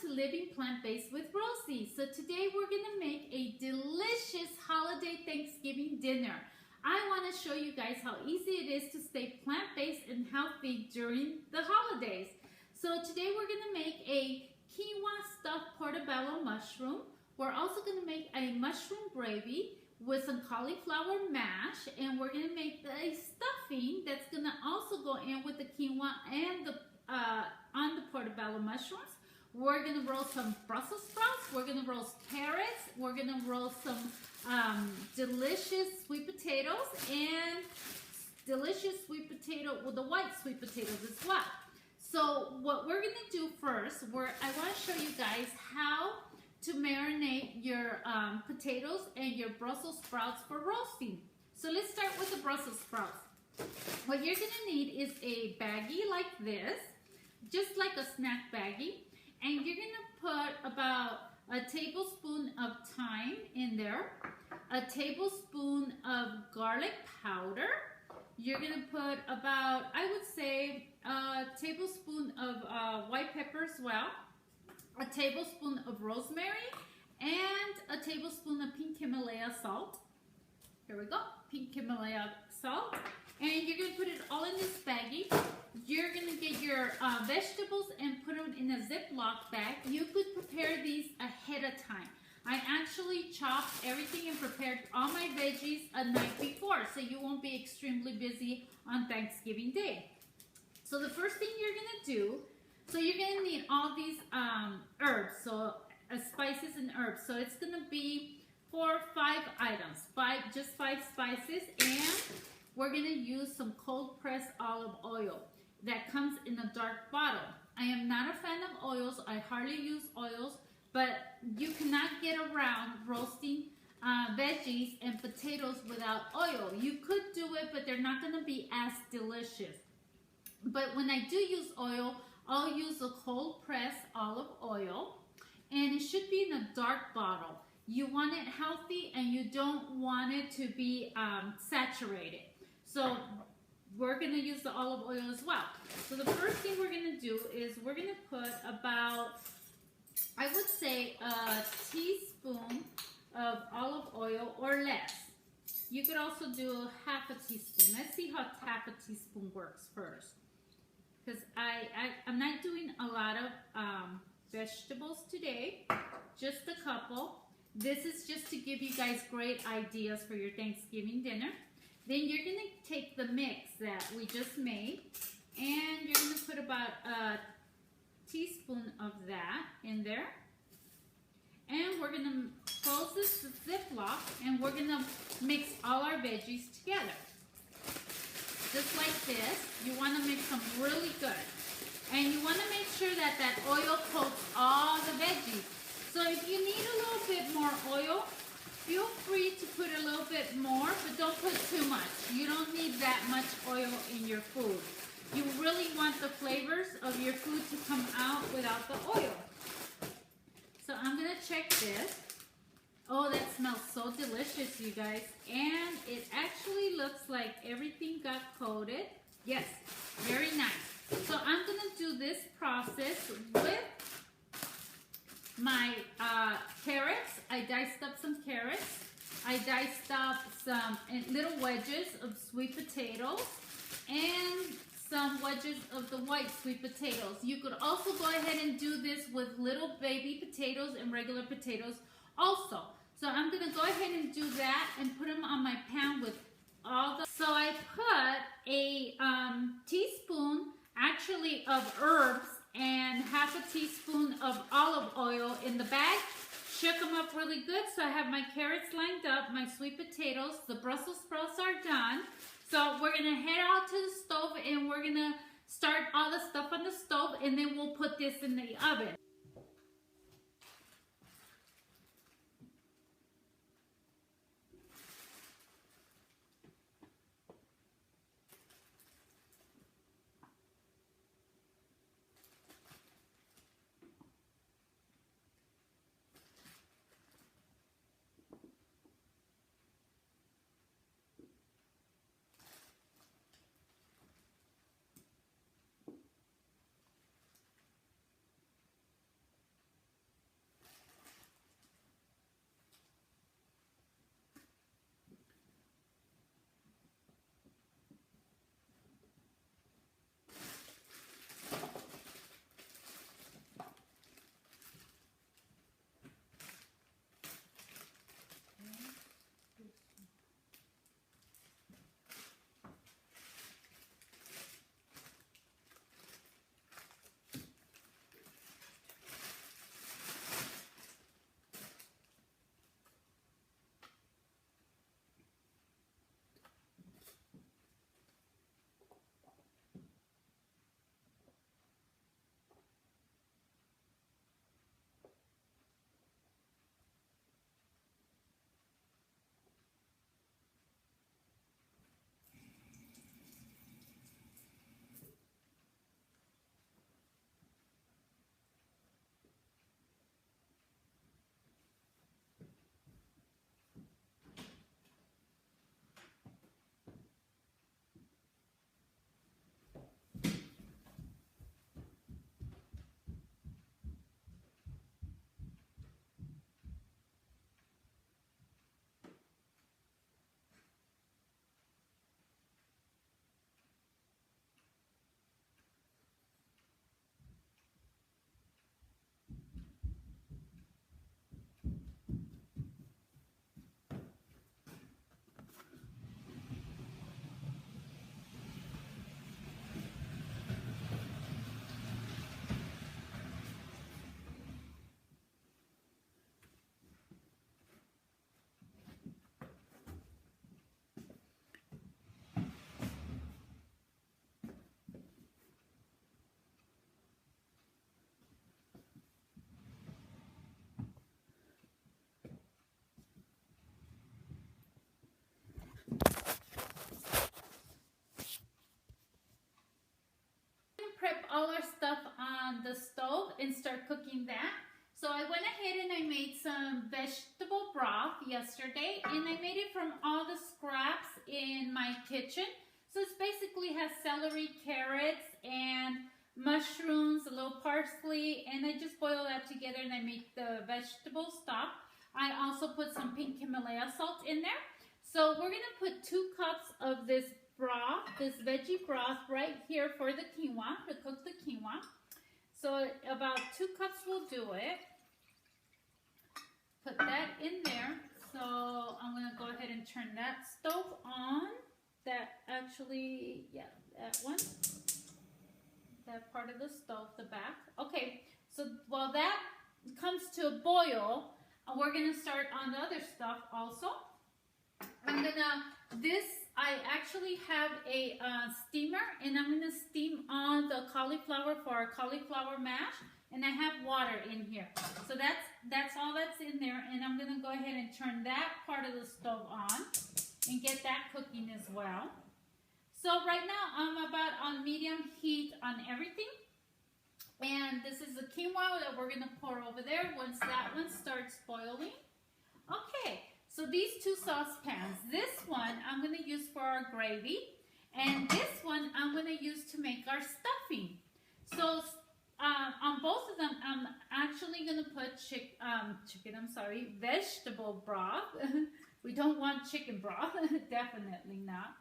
to Living Plant-Based with Rosie. So today we're going to make a delicious holiday Thanksgiving dinner. I want to show you guys how easy it is to stay plant-based and healthy during the holidays. So today we're going to make a quinoa stuffed portobello mushroom. We're also going to make a mushroom gravy with some cauliflower mash, and we're going to make a stuffing that's going to also go in with the quinoa and the on the portobello mushrooms. We're going to roast some Brussels sprouts. We're going to roast carrots. We're going to roast some delicious sweet potatoes and delicious sweet potato with the white sweet potatoes as well. So what we're going to do first, I want to show you guys how to marinate your potatoes and your Brussels sprouts for roasting. So let's start with the Brussels sprouts. What you're going to need is a baggie like this, just like a snack baggie, and you're going to put about a tablespoon of thyme in there, a tablespoon of garlic powder. You're going to put about, I would say, a tablespoon of white pepper as well, a tablespoon of rosemary, and a tablespoon of pink Himalaya salt. Here we go, pink Himalaya salt. And you're going to put it all in this baggie. You're going to get your vegetables and put them in a Ziploc bag. You could prepare these ahead of time. I actually chopped everything and prepared all my veggies a night before, so you won't be extremely busy on Thanksgiving Day. So the first thing you're going to do, so you're going to need all these herbs, so spices and herbs. So it's going to be 4 or 5 items, just 5 spices, and we're going to use some cold pressed olive oil that comes in a dark bottle. I am not a fan of oils. I hardly use oils, but you cannot get around roasting veggies and potatoes without oil. You could do it, but they're not going to be as delicious. But when I do use oil, I'll use a cold pressed olive oil, and it should be in a dark bottle. You want it healthy, and you don't want it to be saturated. So we're going to use the olive oil as well. So the first thing we're going to do is we're going to put about, I would say, a teaspoon of olive oil or less. You could also do half a teaspoon. Let's see how half a teaspoon works first. Because I'm not doing a lot of vegetables today, just a couple. This is just to give you guys great ideas for your Thanksgiving dinner. Then you're going to take the mix that we just made, and you're going to put about a teaspoon of that in there. And we're going to close this Ziploc, and we're going to mix all our veggies together. Just like this. You want to mix them really good. And you want to make sure that that oil coats all the veggies. So if you need a little bit more oil, feel free to put a little bit more, but don't put too much. You don't need that much oil in your food. You really want the flavors of your food to come out without the oil. So I'm going to check this. Oh, that smells so delicious, you guys. And it actually looks like everything got coated. Yes, very nice. So I'm going to do this process with my carrots. I diced up some carrots. I diced up some little wedges of sweet potatoes and some wedges of the white sweet potatoes. You could also go ahead and do this with little baby potatoes and regular potatoes also. So I'm going to go ahead and do that and put them on my pan with all the... So I put a teaspoon actually of herbs and half a teaspoon of olive oil in the bag. Shook them up really good. So I have my carrots lined up, my sweet potatoes, the Brussels sprouts are done. So we're going to head out to the stove, and we're going to start all the stuff on the stove, and then we'll put this in the oven. prep all our stuff on the stove and start cooking that. So I went ahead and I made some vegetable broth yesterday, and I made it from all the scraps in my kitchen. So it basically has celery, carrots, and mushrooms, a little parsley, and I just boil that together and I make the vegetable stock. I also put some pink Himalaya salt in there. So we're gonna put 2 cups of this broth, this veggie broth right here for the quinoa, to cook the quinoa. So about 2 cups will do it. Put that in there. So I'm gonna go ahead and turn that stove on. That actually, yeah, that one. That part of the stove, the back. Okay, so while that comes to a boil, we're gonna start on the other stuff also. I actually have a steamer, and I'm gonna steam on the cauliflower for our cauliflower mash, and I have water in here. So that's all that's in there, and I'm gonna go ahead and turn that part of the stove on and get that cooking as well. So right now I'm about on medium heat on everything, and this is the quinoa that we're gonna pour over there once that one starts boiling. Okay, so these 2 saucepans, this one I'm gonna use for our gravy, and this one I'm gonna use to make our stuffing. So on both of them, I'm actually gonna put vegetable broth. We don't want chicken broth, definitely not.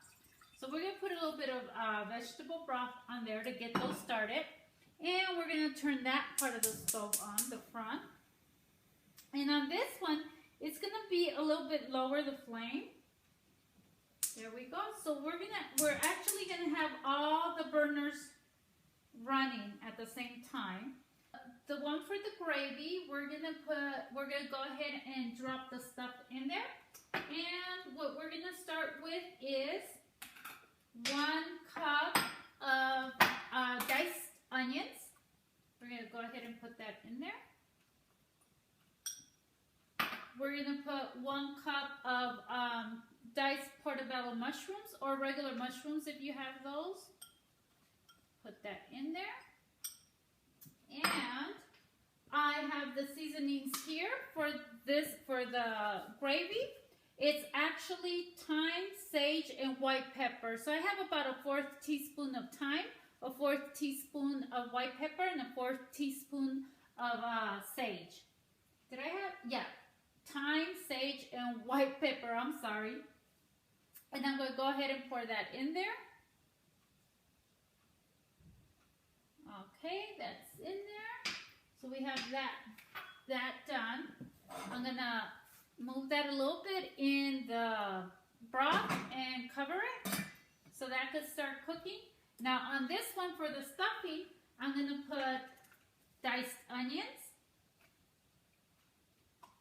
So we're gonna put a little bit of vegetable broth on there to get those started. And we're gonna turn that part of the stove on, the front. And on this one, it's gonna be a little bit lower the flame. There we go. So we're actually gonna have all the burners running at the same time. The one for the gravy, we're gonna go ahead and drop the stuff in there. And what we're gonna start with is 1 cup of diced onions. We're gonna go ahead and put that in there. We're gonna put 1 cup of diced portobello mushrooms, or regular mushrooms if you have those. Put that in there. And I have the seasonings here for the gravy. It's actually thyme, sage, and white pepper. So I have about a 1/4 teaspoon of thyme, a 1/4 teaspoon of white pepper, and a 1/4 teaspoon of sage. Did I have? Yeah. Thyme, sage, and white pepper. I'm sorry. And I'm going to go ahead and pour that in there. Okay, that's in there. So we have that done. I'm going to move that a little bit in the broth and cover it so that could start cooking. Now on this one for the stuffing, I'm going to put diced onions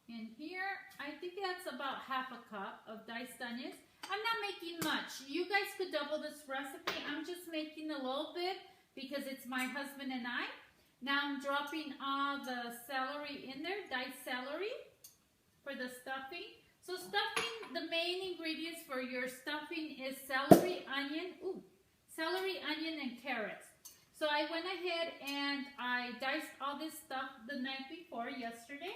in here. I think that's about 1/2 cup of diced onions. I'm not making much. You guys could double this recipe. I'm just making a little bit because it's my husband and I. Now I'm dropping all the celery in there, diced celery for the stuffing. So stuffing, the main ingredients for your stuffing is celery, onion, and carrots. So I went ahead and I diced all this stuff the night before, yesterday.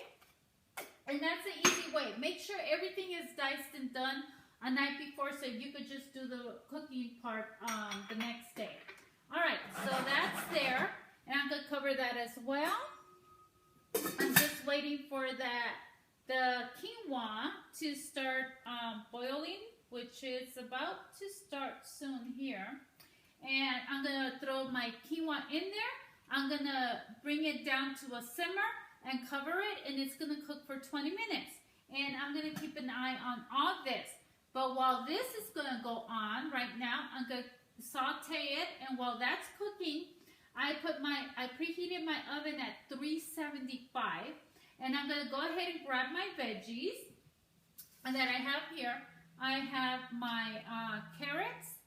And that's an easy way. Make sure everything is diced and done a night before so you could just do the cooking part the next day. All right, so that's there. And I'm going to cover that as well. I'm just waiting for the quinoa to start boiling, which is about to start soon here. And I'm going to throw my quinoa in there. I'm going to bring it down to a simmer and cover it, and it's going to cook for 20 minutes. And I'm going to keep an eye on all this. But while this is going to go on right now, I'm going to saute it, and while that's cooking, I preheated my oven at 375, and I'm going to go ahead and grab my veggies that I have here. I have my carrots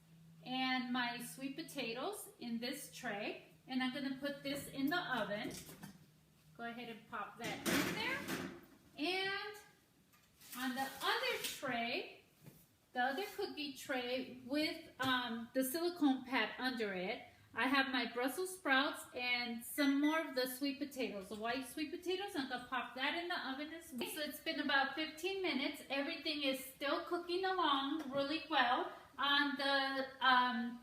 and my sweet potatoes in this tray, and I'm going to put this in the oven. Go ahead and pop that in there. And on the other tray, the other cookie tray with the silicone pad under it, I have my Brussels sprouts and some more of the sweet potatoes, the white sweet potatoes. I'm gonna pop that in the oven as well. So it's been about 15 minutes. Everything is still cooking along really well. On the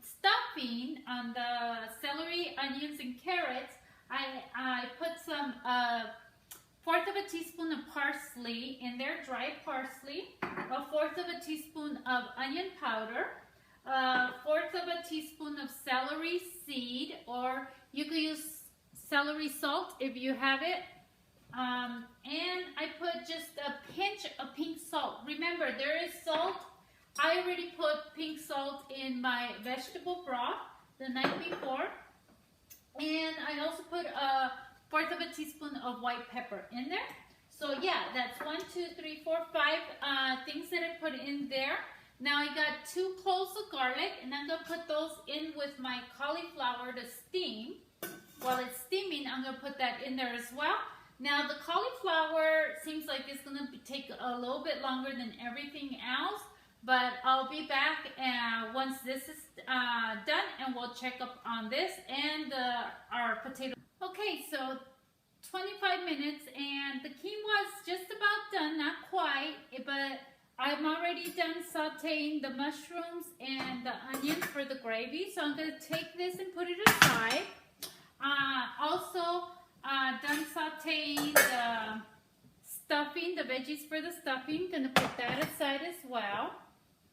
stuffing, on the celery, onions, and carrots, I put some 1/4 of a teaspoon of parsley in there, dry parsley, 1/4 of a teaspoon of onion powder, 1/4 of a teaspoon of celery seed, or you could use celery salt if you have it. And I put just a pinch of pink salt. Remember, there is salt. I already put pink salt in my vegetable broth the night before. And I also put a 1/4 of a teaspoon of white pepper in there. So yeah, that's 1, 2, 3, 4, 5 things that I put in there. Now I got 2 cloves of garlic, and I'm gonna put those in with my cauliflower to steam. While it's steaming, I'm gonna put that in there as well. Now the cauliflower seems like it's gonna take a little bit longer than everything else, but I'll be back once this is done, and we'll check up on this and our potato. Okay, so 25 minutes, and the quinoa is just about done, not quite, but I'm already done sauteing the mushrooms and the onions for the gravy, so I'm going to take this and put it aside. Also, done sauteing the stuffing, the veggies for the stuffing. Going to put that aside as well.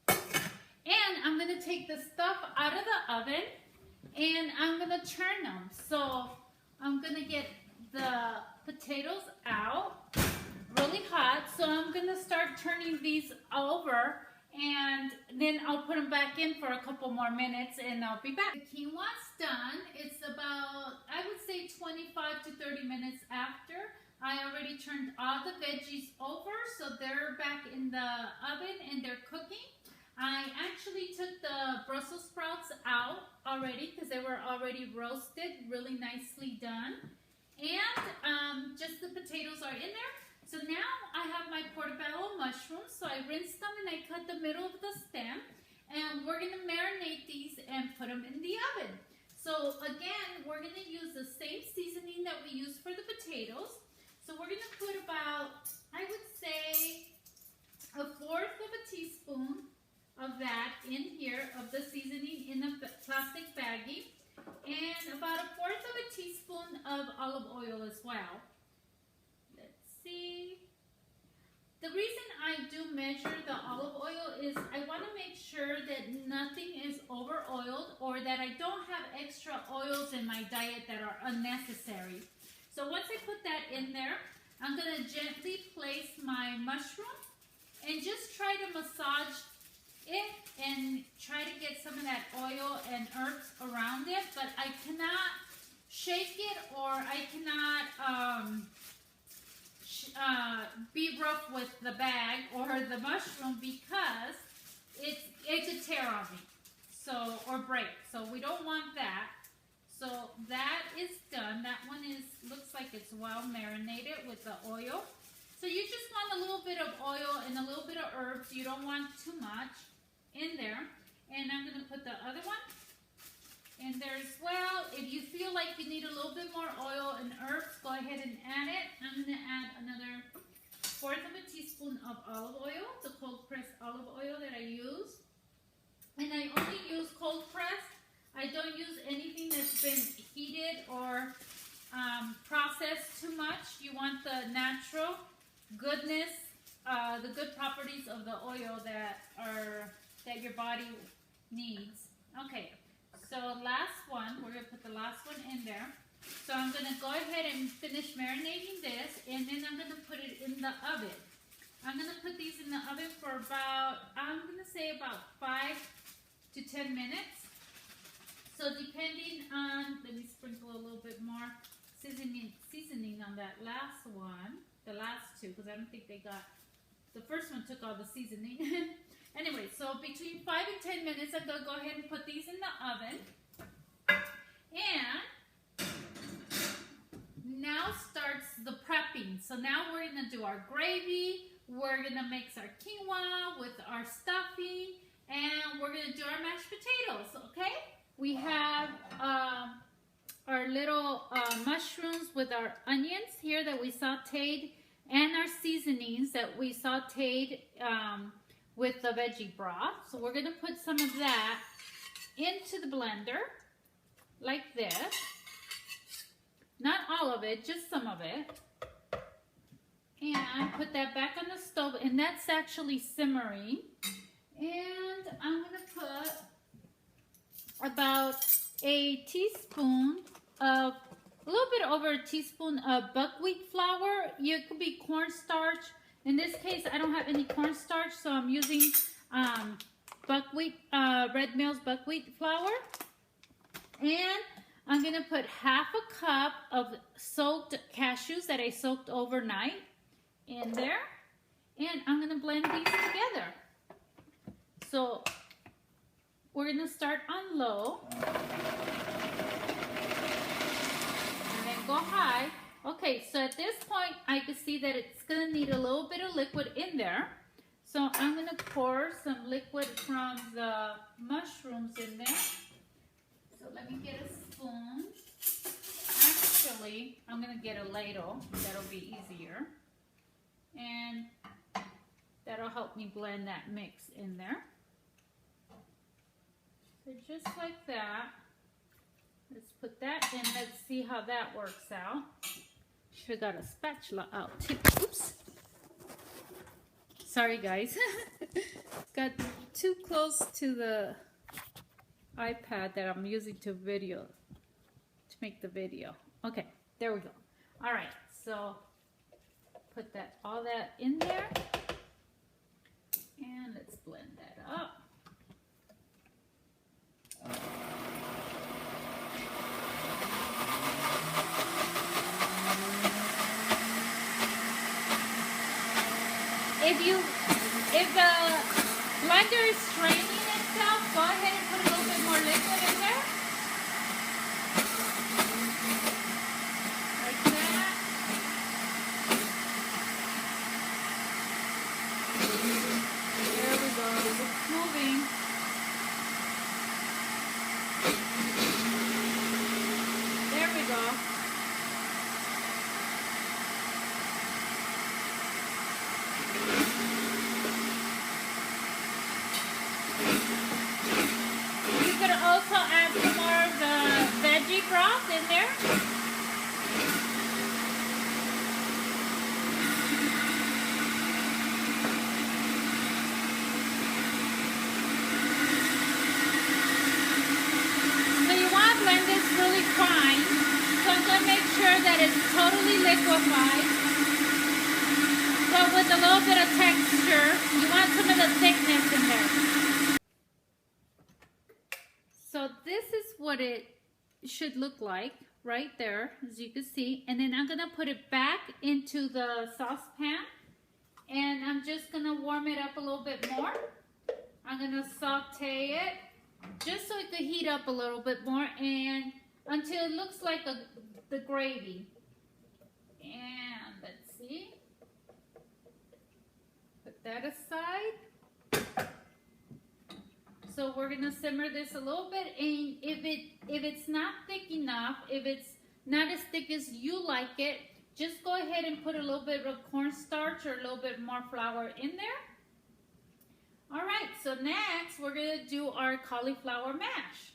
And I'm going to take the stuff out of the oven, and I'm going to turn them. So I'm going to get the potatoes out, really hot. So I'm going to start turning these over, and then I'll put them back in for a couple more minutes, and I'll be back. The quinoa's done. It's about, I would say, 25 to 30 minutes after. I already turned all the veggies over, so they're back in the oven and they're cooking. I actually took the Brussels sprouts out already because they were already roasted, really nicely done. And just the potatoes are in there. So now I have my portobello mushrooms. So I rinsed them and I cut the middle of the stem. And we're going to marinate these and put them in the oven. So again, we're going to use the same seasoning that we use for the potatoes. So we're going to put about, I would say, 1/4 of a teaspoon of that in here, of the seasoning in a plastic baggie, and about 1/4 of a teaspoon of olive oil as well. Let's see. The reason I do measure the olive oil is I want to make sure that nothing is over oiled, or that I don't have extra oils in my diet that are unnecessary. So once I put that in there, I'm going to gently place my mushroom and just try to massage it and try to get some of that oil and herbs around it, but I cannot shake it, or I cannot be rough with the bag or the mushroom, because it could tear on me, so, or break. So we don't want that. So that is done. That one looks like it's well marinated with the oil. So you just want a little bit of oil and a little bit of herbs. You don't want too much in there. And I'm going to put the other one in there as well. If you feel like you need a little bit more oil and herbs, go ahead and add it. I'm going to add another 1/4 of a teaspoon of olive oil, the cold pressed olive oil that I use. And I only use cold pressed. I don't use anything that's been heated or processed too much. You want the natural goodness, the good properties of the oil that your body needs. Okay, so last one, we're going to put the last one in there. So I'm going to go ahead and finish marinating this, and then I'm going to put it in the oven. I'm going to put these in the oven for about, I'm going to say about 5 to 10 minutes. So depending on, let me sprinkle a little bit more seasoning on that last one, the last two, because I don't think they got, the first one took all the seasoning. Anyway, so between 5 and 10 minutes, I'm going to go ahead and put these in the oven. And now starts the prepping. So now we're going to do our gravy, we're going to mix our quinoa with our stuffing, and we're going to do our mashed potatoes, okay? We have our little mushrooms with our onions here that we sauteed, and our seasonings that we sauteed with the veggie broth. So we're gonna put some of that into the blender like this. Not all of it, just some of it. And put that back on the stove, and that's actually simmering. And I'm gonna put about a teaspoon of, a little bit over a teaspoon of buckwheat flour. It could be cornstarch. In this case, I don't have any cornstarch, so I'm using buckwheat, Red Mill's buckwheat flour. And I'm gonna put half a cup of soaked cashews that I soaked overnight in there. And I'm gonna blend these together. So we're gonna start on low. And then go high. Okay, so at this point, I can see that it's gonna need a little bit of liquid in there. So I'm gonna pour some liquid from the mushrooms in there. So let me get a spoon. Actually, I'm gonna get a ladle. That'll be easier. And that'll help me blend that mix in there. So just like that. Let's put that in. Let's see how that works out. Should have got a spatula out too. Oops. Sorry guys. Got too close to the iPad that I'm using to make the video. Okay, there we go. All right, so put that all that in there, and let's blend that up. If the blender is straining itself, go ahead and put a little bit more liquid in there. Like that. There we go. It's moving. There we go. Also add some more of the veggie broth in there. So you want to blend this really fine. So I'm going to make sure that it's totally liquefied. But with a little bit of texture, you want some of the thickness in there. So this is what it should look like right there, as you can see. And then I'm gonna put it back into the saucepan, and I'm just gonna warm it up a little bit more. I'm gonna saute it just so it could heat up a little bit more, and until it looks like the gravy. And let's see. Put that aside. So we're gonna simmer this a little bit, and if it's not thick enough, if it's not as thick as you like it, just go ahead and put a little bit of cornstarch or a little bit more flour in there. All right, so next we're gonna do our cauliflower mash.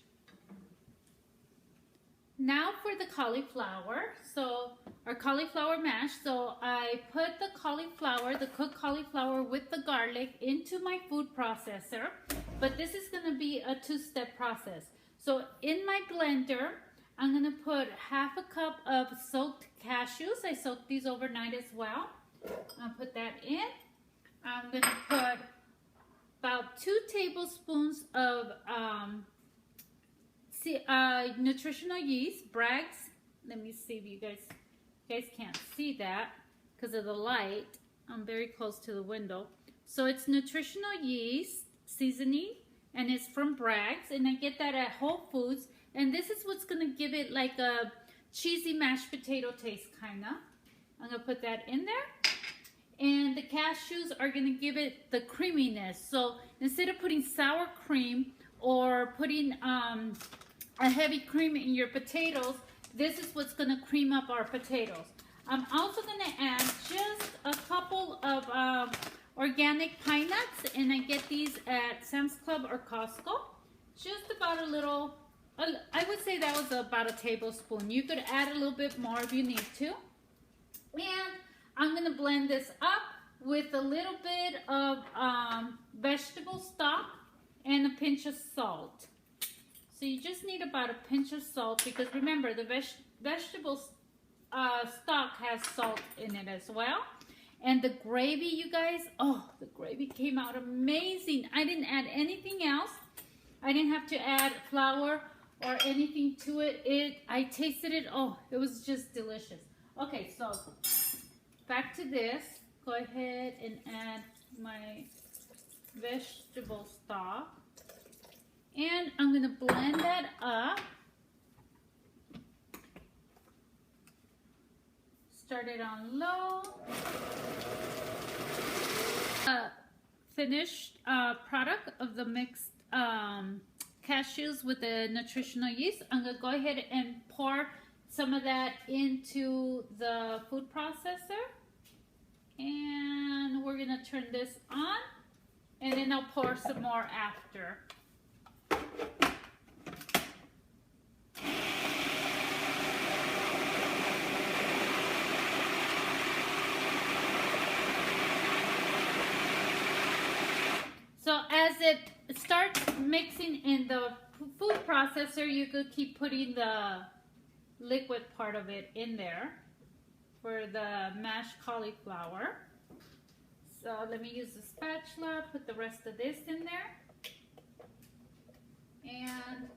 Now for the cauliflower, so our cauliflower mash. So I put the cauliflower, the cooked cauliflower with the garlic into my food processor, but this is gonna be a two-step process. So in my blender, I'm gonna put half a cup of soaked cashews. I soaked these overnight as well. I'll put that in. I'm gonna put about 2 tablespoons of nutritional yeast, Bragg's. Let me see if you guys can't see that because of the light. I'm very close to the window. So it's nutritional yeast seasoning, and it's from Bragg's, and I get that at Whole Foods. And this is what's gonna give it like a cheesy mashed potato taste, kinda. I'm gonna put that in there. And the cashews are gonna give it the creaminess. So instead of putting sour cream or putting a heavy cream in your potatoes, this is what's gonna cream up our potatoes. I'm also gonna add just a couple of organic pine nuts, and I get these at Sam's Club or Costco. Just about a little, I would say that was about a tablespoon. You could add a little bit more if you need to. And I'm gonna blend this up with a little bit of vegetable stock and a pinch of salt. So you just need about a pinch of salt, because remember the vegetable stock has salt in it as well. And the gravy, you guys, oh, the gravy came out amazing. I didn't add anything else. I didn't have to add flour or anything to it. I tasted it, oh, it was just delicious. Okay, so back to this. Go ahead and add my vegetable stock. And I'm gonna blend that up. Start it on low. Finished product of the mixed cashews with the nutritional yeast. I'm gonna go ahead and pour some of that into the food processor. And we're gonna turn this on, and then I'll pour some more after. So as it starts mixing in the food processor, you could keep putting the liquid part of it in there for the mashed cauliflower. So let me use the spatula, put the rest of this in there. And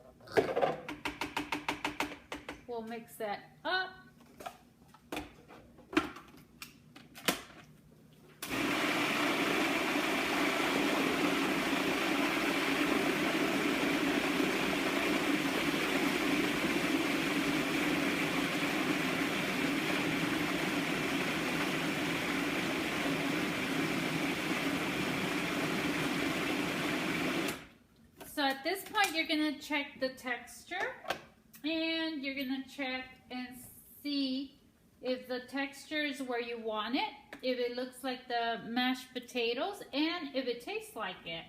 we'll mix that up. So at this point, you're gonna check the texture, and you're gonna check and see if the texture is where you want it, if it looks like the mashed potatoes, and if it tastes like it.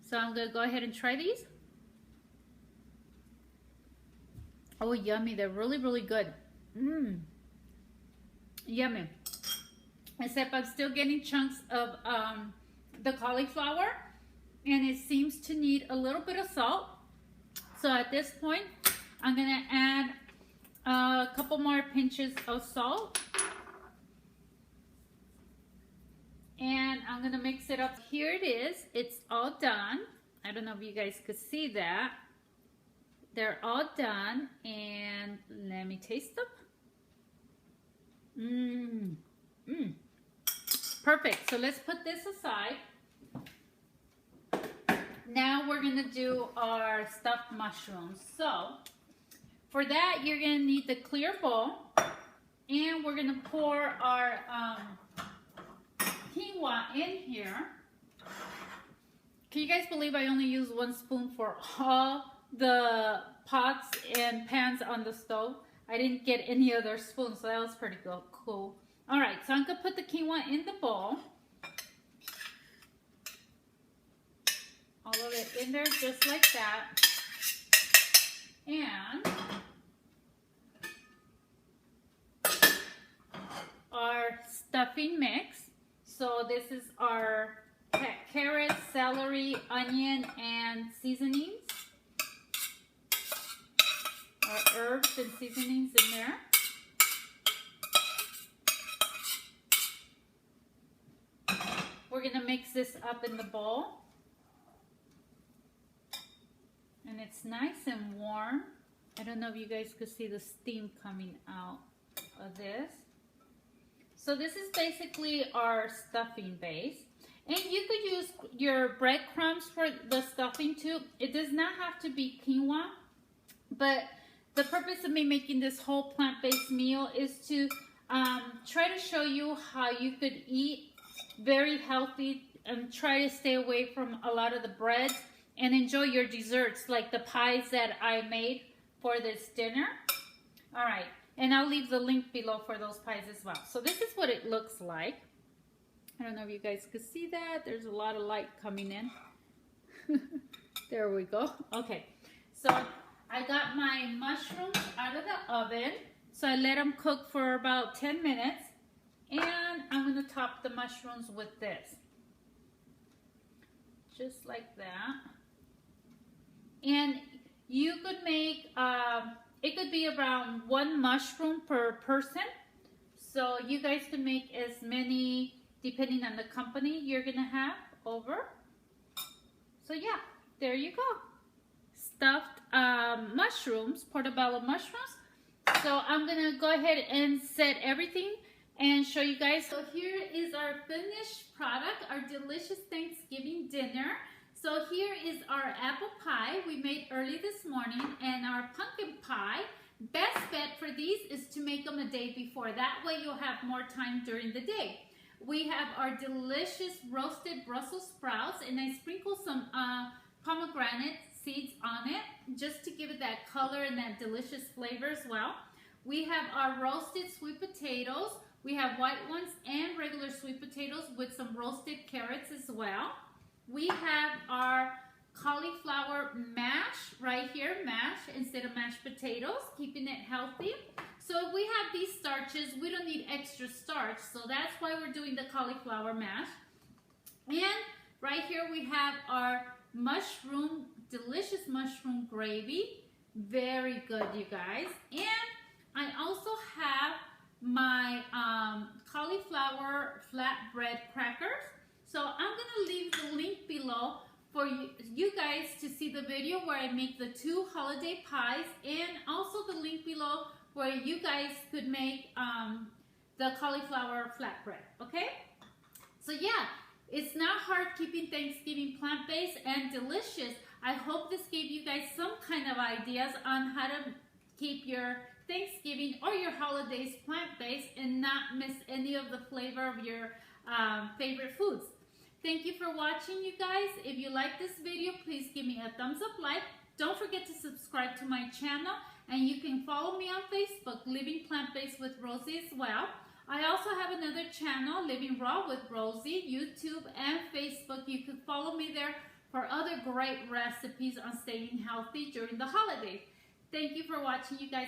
So I'm gonna go ahead and try these. Oh, yummy, they're really, really good. Yummy. Except I'm still getting chunks of the cauliflower, and it seems to need a little bit of salt. So at this point, I'm gonna add a couple more pinches of salt. And I'm gonna mix it up. Here it is, it's all done. I don't know if you guys could see that. They're all done, and let me taste them. Perfect, so let's put this aside. Now we're gonna do our stuffed mushrooms. So for that, you're gonna need the clear bowl, and we're gonna pour our quinoa in here. Can you guys believe I only used 1 spoon for all the pots and pans on the stove? I didn't get any other spoons, so that was pretty cool. All right, so I'm gonna put the quinoa in the bowl. All of it in there just like that. And our stuffing mix. So this is our carrot, celery, onion, and seasonings. Our herbs and seasonings in there. We're gonna mix this up in the bowl. And it's nice and warm. I don't know if you guys could see the steam coming out of this. So this is basically our stuffing base. And you could use your breadcrumbs for the stuffing too. It does not have to be quinoa, but the purpose of me making this whole plant-based meal is to try to show you how you could eat very healthy and try to stay away from a lot of the breads and enjoy your desserts like the pies that I made for this dinner. All right, and I'll leave the link below for those pies as well. So this is what it looks like. I don't know if you guys could see that. There's a lot of light coming in. There we go. Okay, so I got my mushrooms out of the oven. So I let them cook for about 10 minutes. And I'm going to top the mushrooms with this. Just like that. And you could make, it could be around 1 mushroom per person. So you guys can make as many, depending on the company you're going to have over. So yeah, there you go. Stuffed mushrooms, portobello mushrooms. So I'm going to go ahead and set everything and show you guys. So here is our finished product, our delicious Thanksgiving dinner. So here is our apple pie we made early this morning and our pumpkin pie. Best bet for these is to make them a day before. That way you'll have more time during the day. We have our delicious roasted Brussels sprouts, and I sprinkle some pomegranate seeds on it just to give it that color and that delicious flavor as well. We have our roasted sweet potatoes. We have white ones and regular sweet potatoes with some roasted carrots as well. We have our cauliflower mash right here, mash instead of mashed potatoes, keeping it healthy. So if we have these starches, we don't need extra starch, so that's why we're doing the cauliflower mash. And right here we have our mushroom, delicious mushroom gravy. Very good, you guys. And I also have my cauliflower flatbread crackers. So I'm gonna leave the link below for you guys to see the video where I make the 2 holiday pies, and also the link below where you guys could make the cauliflower flatbread, okay? So yeah, it's not hard keeping Thanksgiving plant-based and delicious. I hope this gave you guys some kind of ideas on how to keep your Thanksgiving or your holidays plant-based and not miss any of the flavor of your favorite foods. Thank you for watching, you guys. If you like this video, please give me a thumbs up like. Don't forget to subscribe to my channel, and you can follow me on Facebook, Living Plant-Based with Rosie as well. I also have another channel, Living Raw with Rosie, YouTube and Facebook. You can follow me there for other great recipes on staying healthy during the holidays. Thank you for watching, you guys.